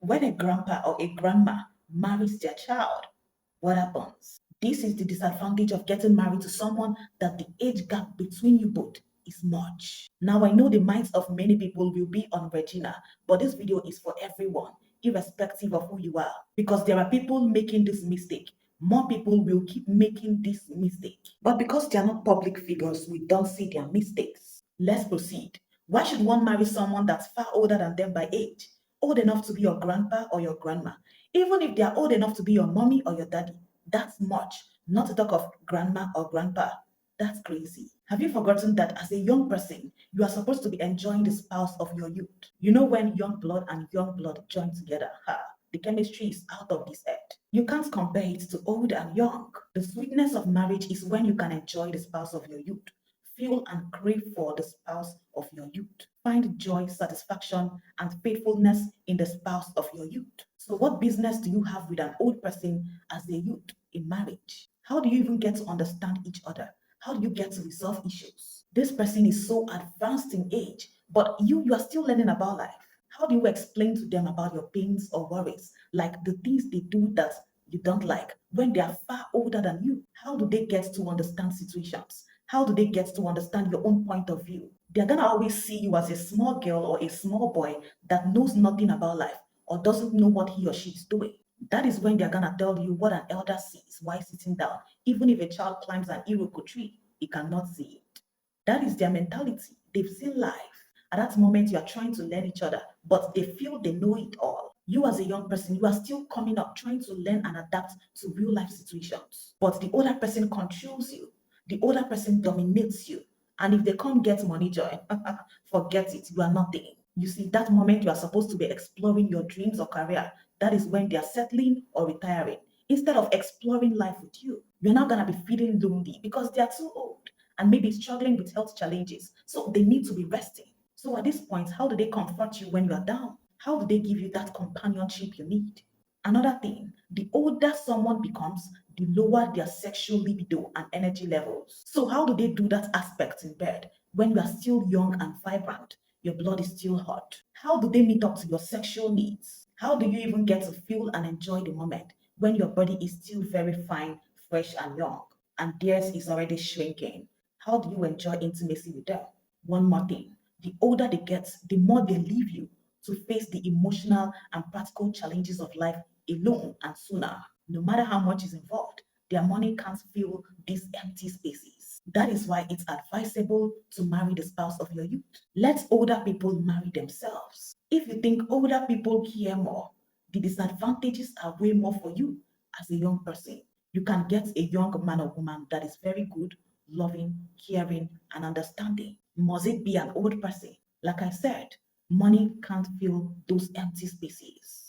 When a grandpa or a grandma marries their child, what happens? This is the disadvantage of getting married to someone that the age gap between you both is much. Now, I know the minds of many people will be on Regina, but this video is for everyone, irrespective of who you are, because there are people making this mistake. More people will keep making this mistake. But because they are not public figures, we don't see their mistakes. Let's proceed. Why should one marry someone that's far older than them by age? Old enough to be your grandpa or your grandma. Even if they are old enough to be your mommy or your daddy, that's much. Not to talk of grandma or grandpa. That's crazy. Have you forgotten that as a young person, you are supposed to be enjoying the spouse of your youth? You know when young blood and young blood join together, the chemistry is out of this earth. You can't compare it to old and young. The sweetness of marriage is when you can enjoy the spouse of your youth, feel and crave for the spouse of your youth. Find joy, satisfaction, and faithfulness in the spouse of your youth. So, what business do you have with an old person as a youth in marriage? How do you even get to understand each other? How do you get to resolve issues? This person is so advanced in age, but you are still learning about life. How do you explain to them about your pains or worries, like the things they do that you don't like when they are far older than you? How do they get to understand situations? How do they get to understand your own point of view? They're gonna always see you as a small girl or a small boy that knows nothing about life or doesn't know what he or she is doing. That is when they're gonna tell you what an elder sees while sitting down. Even if a child climbs an iroko tree, he cannot see it. That is their mentality. They've seen life. At that moment, you are trying to learn each other, but they feel they know it all. You, as a young person, you are still coming up, trying to learn and adapt to real life situations. But the older person controls you, the older person dominates you. And if they come get money joy, forget it, you are nothing. You see, that moment you are supposed to be exploring your dreams or career, that is when they are settling or retiring. Instead of exploring life with you, you're not gonna be feeling lonely because they are too old and maybe struggling with health challenges. So they need to be resting. So at this point, how do they comfort you when you are down? How do they give you that companionship you need? Another thing, the older someone becomes, the lower their sexual libido and energy levels. So, how do they do that aspect in bed when you are still young and vibrant? Your blood is still hot. How do they meet up to your sexual needs? How do you even get to feel and enjoy the moment when your body is still very fine, fresh, and young, and theirs is already shrinking? How do you enjoy intimacy with them? One more thing, the older they get, the more they leave you to face the emotional and practical challenges of life alone and sooner. No matter how much is involved, their money can't fill these empty spaces. That is why it's advisable to marry the spouse of your youth. Let older people marry themselves. If you think older people care more, the disadvantages are way more for you as a young person. You can get a young man or woman that is very good, loving, caring, and understanding. Must it be an old person? Like I said, money can't fill those empty spaces.